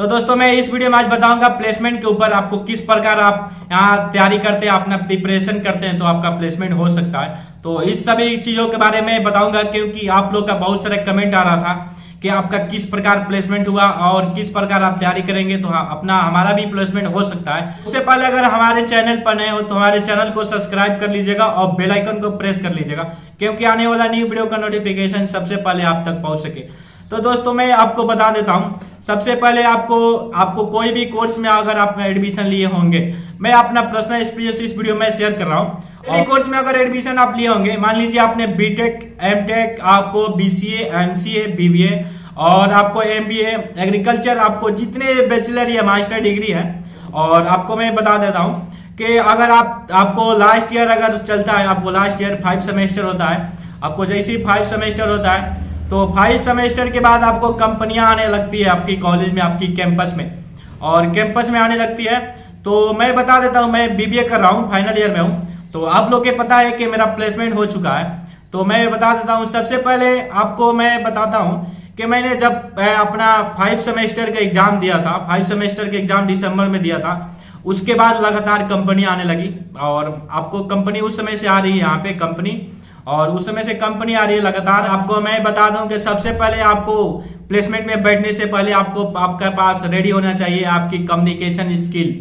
तो दोस्तों मैं इस वीडियो में आज बताऊंगा प्लेसमेंट के ऊपर आपको किस प्रकार आप यहाँ तैयारी करते हैं, अपना प्रिपरेशन करते हैं तो आपका प्लेसमेंट हो सकता है। तो इस सभी चीजों के बारे में बताऊंगा क्योंकि आप लोग का बहुत सारा कमेंट आ रहा था कि आपका किस प्रकार प्लेसमेंट हुआ और किस प्रकार आप तैयारी करेंगे तो अपना हमारा भी प्लेसमेंट हो सकता है। उससे पहले अगर हमारे चैनल पर नए हो तो हमारे चैनल को सब्सक्राइब कर लीजिएगा और बेल आइकन को प्रेस कर लीजिएगा क्योंकि आने वाला न्यू वीडियो का नोटिफिकेशन सबसे पहले आप तक पहुंच सके। तो दोस्तों मैं आपको बता देता हूं, सबसे पहले आपको कोई भी कोर्स में अगर आप एडमिशन लिए होंगे, मैं अपना पर्सनल एक्सपीरियंस इस वीडियो में शेयर कर रहा हूं। कोई कोर्स में अगर एडमिशन आप लिए होंगे, मान लीजिए आपने बीटेक, एमटेक, आपको बीसीए, एमसीए, बीबीए और आपको एमबीए, एग्रीकल्चर, आपको जितने बैचलर या मास्टर डिग्री है, और आपको मैं बता देता हूं कि अगर आपको लास्ट ईयर अगर चलता है, आपको लास्ट ईयर 5 सेमेस्टर होता है, आपको जैसे ही 5 सेमेस्टर होता है तो 5 सेमेस्टर के बाद आपको कंपनियां आने लगती है आपकी कॉलेज में, आपकी कैंपस में, और कैंपस में आने लगती है। तो मैं बता देता हूं, मैं बीबीए कर रहा हूं, फाइनल ईयर में हूं, तो आप लोग के पता है कि मेरा प्लेसमेंट हो चुका है। तो मैं बता देता हूं, सबसे पहले आपको मैं बताता हूं कि मैंने जब अपना 5 सेमेस्टर का एग्जाम दिया था, 5 सेमेस्टर का एग्जाम दिसंबर में दिया था, उसके बाद लगातार कंपनी आने लगी और आपको कंपनी उस समय से आ रही है यहाँ पे कंपनी, और उस समय से कंपनी आ रही है लगातार। आपको मैं बता दूं कि सबसे पहले आपको प्लेसमेंट में बैठने से पहले आपके पास रेडी होना चाहिए आपकी कम्युनिकेशन स्किल,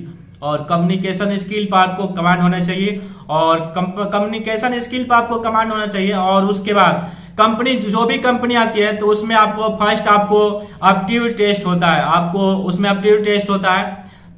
और कम्युनिकेशन स्किल पर आपको कमांड होना चाहिए, और कम्युनिकेशन स्किल पर आपको कमांड होना चाहिए। और उसके बाद कंपनी, जो भी कंपनी आती है तो उसमें आपको फर्स्ट आपको एप्टीट्यूड टेस्ट होता है, आपको उसमें एप्टीट्यूड टेस्ट होता है,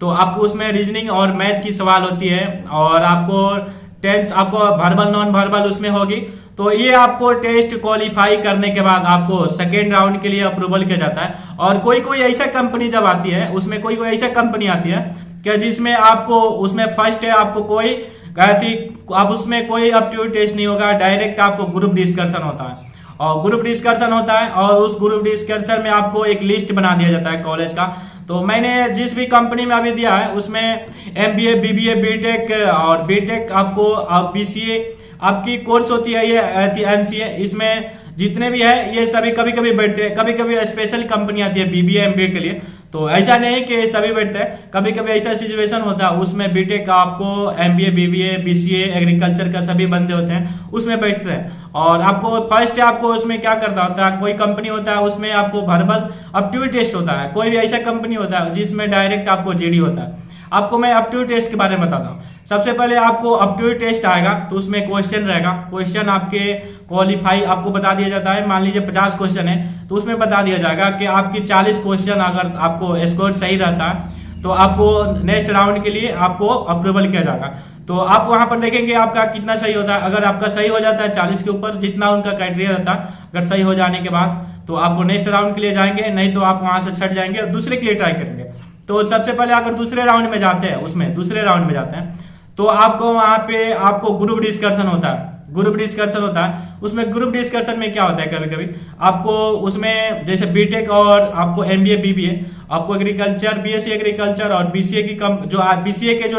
तो आपको उसमें रीजनिंग और मैथ की सवाल होती है, और आपको टेंस, आपको वर्बल नॉन वर्बल उसमें होगी। तो ये आपको टेस्ट क्वालिफाई करने के बाद आपको सेकेंड राउंड के लिए अप्रूवल किया जाता है। और कोई ऐसा कंपनी जब आती है, उसमें कोई ऐसा कंपनी आती है कि जिसमें आपको उसमें फर्स्ट है आपको कोई कहती, अब उसमें कोई एप्टीट्यूड टेस्ट नहीं होगा, डायरेक्ट आपको ग्रुप डिस्कशन होता है, और ग्रुप डिस्कशन होता है, और उस ग्रुप डिस्कशन में आपको एक लिस्ट बना दिया जाता है कॉलेज का। तो मैंने जिस भी कंपनी में अभी दिया है उसमें एमबीए, बीबीए, बीटेक और बीटेक, आपको बीसीए आपकी कोर्स होती है, ये एमसीए, इसमें जितने भी है ये सभी कभी कभी बैठते हैं, कभी कभी स्पेशल कंपनी आती है बीबीए एमबीए के लिए, तो ऐसा नहीं कि सभी बैठते हैं, कभी कभी ऐसा सिचुएशन होता है उसमें बीटेक का आपको एमबीए, बीबीए, बीसीए, एग्रीकल्चर का सभी बंदे होते हैं उसमें बैठते हैं। और आपको फर्स्ट आपको उसमें क्या करना होता है, कोई कंपनी होता है उसमें आपको वर्बल एप्टीट्यूड टेस्ट होता है, कोई भी ऐसा कंपनी होता है जिसमें डायरेक्ट आपको जीडी होता है। आपको मैं एप्टीट्यूड टेस्ट के बारे में बताता हूँ। सबसे पहले आपको एप्टीट्यूड टेस्ट आएगा तो उसमें क्वेश्चन रहेगा, क्वेश्चन आपके क्वालिफाई आपको बता दिया जाता है, मान लीजिए 50 क्वेश्चन है तो उसमें बता दिया जाएगा कि आपकी 40 क्वेश्चन अगर आपको स्कोर सही रहता है तो आपको नेक्स्ट राउंड के लिए आपको अप्रूवल किया जाएगा। तो आप वहां पर देखेंगे आपका कितना सही होता है, अगर आपका सही हो जाता है 40 के ऊपर जितना उनका क्राइटेरिया रहता है, अगर सही हो जाने के बाद तो आपको नेक्स्ट राउंड के लिए जाएंगे, नहीं तो आप वहां से छट जाएंगे और दूसरे के लिए ट्राई करेंगे। तो सबसे पहले अगर दूसरे राउंड में जाते हैं, उसमें दूसरे राउंड में जाते हैं तो आपको वहां पे आपको ग्रुप डिस्कशन होता है, ग्रुप डिस्कशन होता है। उसमें ग्रुप डिस्कशन में क्या होता है, कभी कभी आपको उसमें जैसे बीटेक और आपको एमबीए, बीबीए, आपको एग्रीकल्चर, बीएससी एग्रीकल्चर और बीसीए की जो बीसीए के जो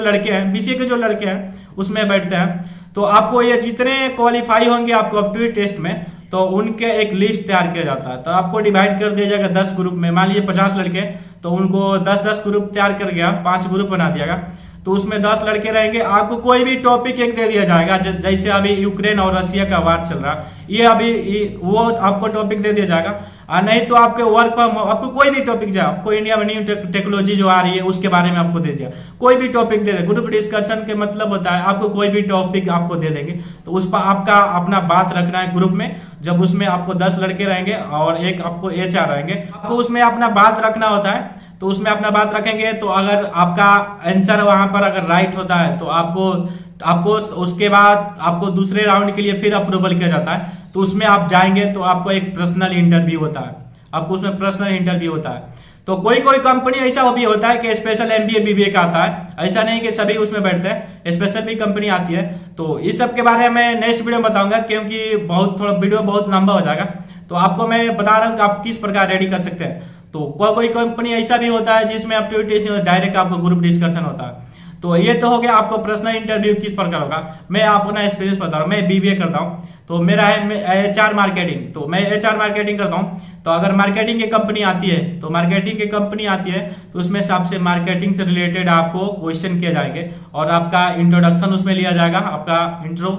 लड़के हैं उसमें बैठते हैं। तो आपको ये जितने क्वालिफाई होंगे आपको एप्टीट्यूड टेस्ट में, तो उनके एक लिस्ट तैयार किया जाता है। तो आपको डिवाइड कर दिया जाएगा 10 ग्रुप में, मान लीजिए 50 लड़के तो उनको 10-10 ग्रुप तैयार कर गया, 5 ग्रुप बना दिया गया, तो उसमें 10 लड़के रहेंगे। आपको कोई भी टॉपिक एक दे दिया जाएगा, जैसे अभी यूक्रेन और रशिया का वार चल रहा है, ये अभी वो आपको टॉपिक दे दिया जाएगा। नहीं तो आपके वर्क पर आपको कोई भी टॉपिक जाए, आपको इंडिया में न्यू टेक्नोलॉजी जो आ रही है उसके बारे में आपको दे दिया, कोई भी टॉपिक दे दे। ग्रुप डिस्कशन के मतलब होता है आपको कोई भी टॉपिक आपको दे देंगे, तो उस पर आपका अपना बात रखना है ग्रुप में। जब उसमें आपको 10 लड़के रहेंगे और एक आपको एचआर रहेंगे, आपको उसमें अपना बात रखना होता है। तो उसमें अपना बात रखेंगे तो अगर आपका आंसर वहां पर अगर राइट होता है तो आपको उसके बाद आपको दूसरे राउंड के लिए फिर अप्रूवल किया जाता है। तो उसमें आप जाएंगे तो आपको एक पर्सनल इंटरव्यू होता है, आपको उसमें पर्सनल इंटरव्यू होता है। तो कोई कंपनी ऐसा भी होता है कि स्पेशल एमबीए, बीबीए का आता है, ऐसा नहीं कि सभी उसमें बैठते हैं, स्पेशल भी कंपनी आती है। तो इस सब के बारे में नेक्स्ट वीडियो में बताऊंगा क्योंकि थोड़ा वीडियो बहुत लंबा हो जाएगा। तो आपको मैं बता रहा हूँ कि आप किस प्रकार रेडी कर सकते हैं। तो कोई कंपनी ऐसा भी होता है जिसमें एप्टीट्यूड टेस्ट नहीं होता, डायरेक्ट आपको ग्रुप डिस्कशन होता है। तो ये तो हो गया आपको पर्सनल इंटरव्यू किस प्रकार होगा। मैं अपना एक्सपीरियंस बता रहा हूँ, मैं बीबीए करता हूँ, तो मेरा है एचआर मार्केटिंग, तो मैं एचआर मार्केटिंग करता हूँ। तो अगर मार्केटिंग की कंपनी आती है, तो मार्केटिंग की कंपनी आती है तो उसमें सबसे मार्केटिंग से रिलेटेड आपको क्वेश्चन किए जाएंगे और आपका इंट्रोडक्शन उसमें लिया जाएगा, आपका इंट्रो।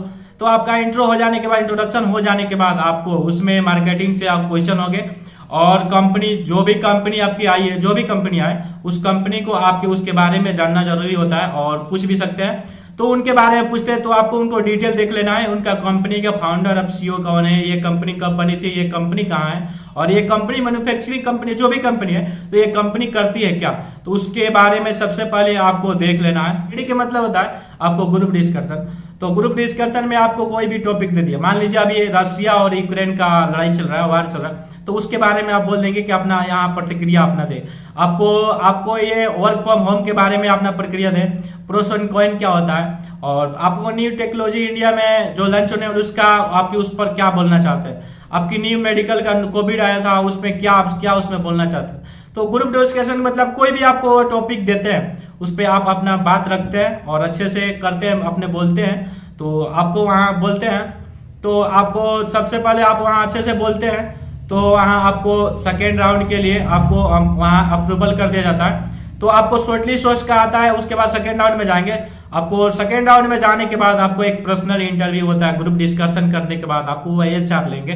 तो आपका इंट्रो हो जाने के बाद, इंट्रोडक्शन हो जाने के बाद आपको उसमें मार्केटिंग से आप क्वेश्चन होंगे और कंपनी, जो भी कंपनी आपकी आई है, जो भी कंपनी आए, उस कंपनी को आपके उसके बारे में जानना जरूरी होता है और पूछ भी सकते हैं। तो उनके बारे में पूछते हैं तो आपको उनको डिटेल देख लेना है, उनका कंपनी का फाउंडर अब सीईओ कौन है, ये कंपनी कब बनी थी, ये कंपनी कहाँ है, और ये कंपनी मैन्युफैक्चरिंग कंपनी, जो भी कंपनी है तो ये कंपनी करती है क्या, तो उसके बारे में सबसे पहले आपको देख लेना है। जीडी के मतलब होता है आपको ग्रुप डिस्कशन। तो ग्रुप डिस्कशन में आपको कोई भी टॉपिक दे दिया, मान लीजिए अभी रशिया और यूक्रेन का लड़ाई चल रहा है, वार चल रहा है, तो उसके बारे में आप बोल देंगे कि अपना यहाँ प्रतिक्रिया अपना दे। आपको ये वर्क फ्रॉम होम के बारे में अपना प्रक्रिया दे, प्रोस एंड कॉइन क्या होता है, और आपको न्यू टेक्नोलॉजी इंडिया में जो लॉन्च होने उसका आपकी उस पर क्या बोलना चाहते हैं, आपकी न्यू मेडिकल का कोविड आया था उसमें क्या उसमें बोलना चाहते हैं। तो ग्रुप डिस्कशन मतलब कोई भी आपको टॉपिक देते हैं उस पर आप अपना बात रखते हैं और अच्छे से करते हैं, अपने बोलते हैं। तो आपको वहाँ बोलते हैं तो आपको सबसे पहले आप वहाँ अच्छे से बोलते हैं तो वहाँ आपको सेकेंड राउंड के लिए आपको वहाँ अप्रूवल कर दिया जाता है। तो आपको शॉर्टलिस्ट का आता है, उसके बाद सेकेंड राउंड में जाएंगे। आपको सेकेंड राउंड में जाने के बाद आपको एक पर्सनल इंटरव्यू होता है, ग्रुप डिस्कशन करने के बाद आपको वो एचआर लेंगे।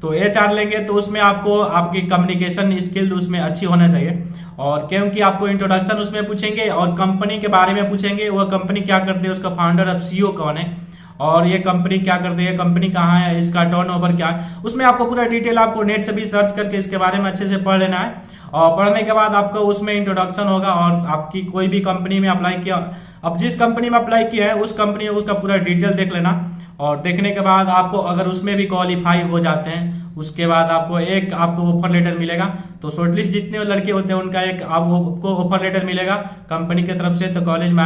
तो एचआर लेंगे तो उसमें आपको आपकी कम्युनिकेशन स्किल उसमें अच्छी होना चाहिए, और क्योंकि आपको इंट्रोडक्शन उसमें पूछेंगे और कंपनी के बारे में पूछेंगे, वह कंपनी क्या करती है, उसका फाउंडर अब सीईओ कौन है, और ये कंपनी क्या करती है, कंपनी कहाँ है, इसका टर्नओवर क्या है, उसमें आपको पूरा डिटेल आपको नेट से भी सर्च करके इसके बारे में अच्छे से पढ़ लेना है। और पढ़ने के बाद आपको उसमें इंट्रोडक्शन होगा और आपकी कोई भी कंपनी में अप्लाई किया, अब जिस कंपनी में अप्लाई किया है उस कंपनी में उसका पूरा डिटेल देख लेना, और देखने के बाद आपको अगर उसमें भी क्वालिफाई हो जाते हैं उसके बाद आपको ऑफर लेटर मिलेगा। तो शॉर्टलिस्ट जितने लड़के होते हैं उनका आपको ऑफर लेटर मिलेगा कंपनी की तरफ से। तो कॉलेज में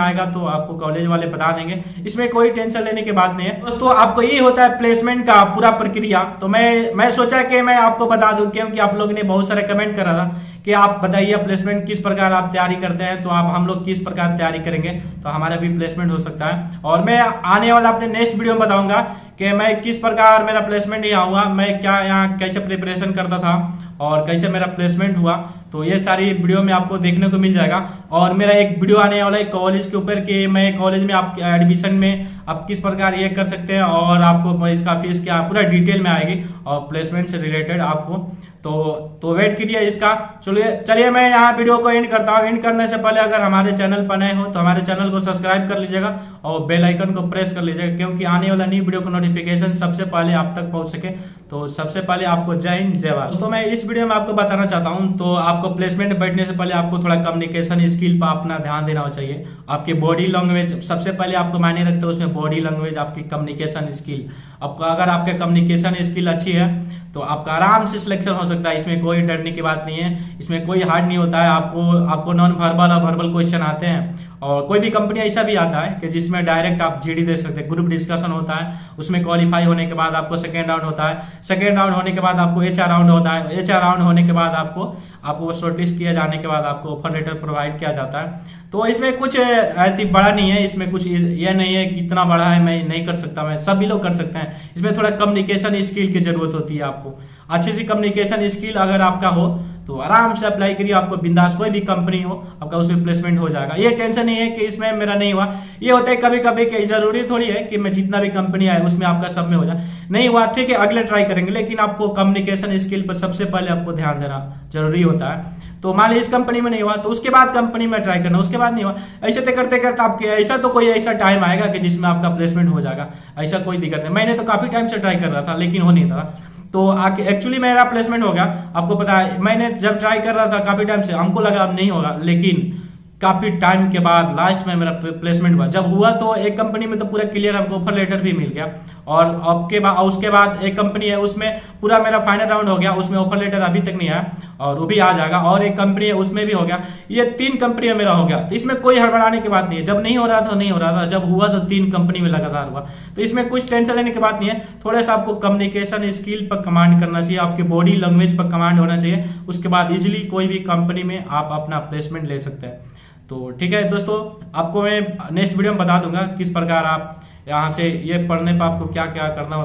आएगा तो आपको कॉलेज वाले बता देंगे, इसमें कोई टेंशन लेने की बात नहीं है दोस्तों। आपको ये होता है प्लेसमेंट का पूरा प्रक्रिया। तो मैं सोचा कि मैं आपको बता दूं, क्योंकि आप लोग ने बहुत सारे कमेंट करा था कि आप बताइए प्लेसमेंट किस प्रकार आप तैयारी करते हैं, तो आप हम लोग किस प्रकार तैयारी करेंगे, तो हमारा भी प्लेसमेंट हो सकता है। और मैं आने वाला अपने नेक्स्ट वीडियो में बताऊंगा कि मैं किस प्रकार मेरा प्लेसमेंट यहाँ हुआ, मैं क्या यहाँ कैसे प्रिपरेशन करता था और कैसे मेरा प्लेसमेंट हुआ। तो ये सारी वीडियो में आपको देखने को मिल जाएगा। और मेरा एक वीडियो आने वाला है कॉलेज के ऊपर कि मैं कॉलेज में आप एडमिशन में आप किस प्रकार ये कर सकते हैं और आपको इसका फीस क्या पूरा डिटेल में आएगी और प्लेसमेंट से रिलेटेड आपको। तो वेट कीजिए इसका। चलिए मैं यहाँ वीडियो को एंड करता हूँ। एंड करने से पहले अगर हमारे चैनल पर नए हो तो हमारे चैनल को सब्सक्राइब कर लीजिएगा और बेल आइकन को प्रेस कर लीजिएगा, क्योंकि आने वाला न्यू वीडियो का नोटिफिकेशन सबसे पहले आप तक पहुंच सके। तो सबसे पहले आपको जय हिंद जय भारत। दोस्तों मैं इस वीडियो में आपको बताना चाहता हूँ, तो आपको प्लेसमेंट बैठने से पहले आपको थोड़ा कम्युनिकेशन स्किल पर अपना ध्यान देना चाहिए। आपकी बॉडी लैंग्वेज सबसे पहले आपको मायने रखते हैं, उसमें बॉडी लैंग्वेज, आपकी कम्युनिकेशन स्किल। आपको अगर आपके कम्युनिकेशन स्किल अच्छी है तो आपका आराम से सिलेक्शन हो सकता है, इसमें कोई डरने की बात नहीं है, इसमें कोई हार्ड नहीं होता है। आपको नॉन वर्बल और वर्बल क्वेश्चन आते हैं, और कोई भी कंपनी ऐसा भी आता है कि जिसमें डायरेक्ट आप जीडी दे सकते हैं। ग्रुप डिस्कशन होता है, उसमें क्वालिफाई होने के बाद आपको सेकेंड राउंड होता है, सेकेंड राउंड होने के बाद आपको एचआर राउंड होता है, एचआर राउंड होने के बाद आपको शॉर्टलिस्ट किया जाने के बाद आपको ऑफर लेटर प्रोवाइड किया जाता है। तो इसमें कुछ बड़ा नहीं है, इसमें कुछ ये नहीं है कि इतना बड़ा है मैं नहीं कर सकता, मैं सभी लोग कर सकते हैं। इसमें थोड़ा कम्युनिकेशन स्किल की जरूरत होती है। आपको अच्छी सी कम्युनिकेशन स्किल अगर आपका हो तो आराम से अप्लाई करिए, आपको बिंदास कोई भी कंपनी हो आपका उसमें प्लेसमेंट हो जाएगा। ये टेंशन नहीं है कि इसमें मेरा नहीं हुआ। ये होता है कभी कभी कि जरूरी थोड़ी है कि मैं जितना भी कंपनी आए उसमें आपका सब में हो जाए, नहीं हुआ ठीक है अगले ट्राई करेंगे, लेकिन आपको कम्युनिकेशन स्किल पर सबसे पहले आपको ध्यान देना जरूरी होता है। तो मान लीजिए इस कंपनी में नहीं हुआ तो उसके बाद कंपनी में ट्राई करना, उसके बाद नहीं हुआ, ऐसे करते करते आपके ऐसा तो कोई ऐसा टाइम आएगा कि जिसमें आपका प्लेसमेंट हो जाएगा, ऐसा कोई दिक्कत नहीं। मैंने तो काफी टाइम से ट्राई कर रहा था लेकिन हो नहीं रहा, तो एक्चुअली मेरा प्लेसमेंट हो गया। आपको पता है मैंने जब ट्राई कर रहा था काफी टाइम से, हमको लगा अब नहीं होगा, लेकिन काफी टाइम के बाद लास्ट में मेरा प्लेसमेंट हुआ। जब हुआ तो एक कंपनी में तो पूरा क्लियर हमको ऑफर लेटर भी मिल गया, और उसके बाद एक कंपनी है उसमें पूरा मेरा फाइनल राउंड हो गया, उसमें ऑफर लेटर अभी तक नहीं आया और वो भी आ जाएगा। और एक कंपनी है उसमें भी हो गया। ये 3 कंपनी में मेरा हो गया। तो इसमें कोई हड़बड़ाने की बात नहीं है, जब नहीं हो रहा था नहीं हो रहा था, जब हुआ तो 3 कंपनी में लगातार हुआ। तो इसमें कुछ टेंशन लेने की बात नहीं है। थोड़ा सा आपको कम्युनिकेशन स्किल पर कमांड करना चाहिए, आपके बॉडी लैंग्वेज पर कमांड होना चाहिए, उसके बाद इजिली कोई भी कंपनी में आप अपना प्लेसमेंट ले सकते हैं। तो ठीक है दोस्तों, आपको मैं नेक्स्ट वीडियो में बता दूंगा किस प्रकार आप यहाँ से ये पढ़ने पर आपको क्या क्या करना होता है।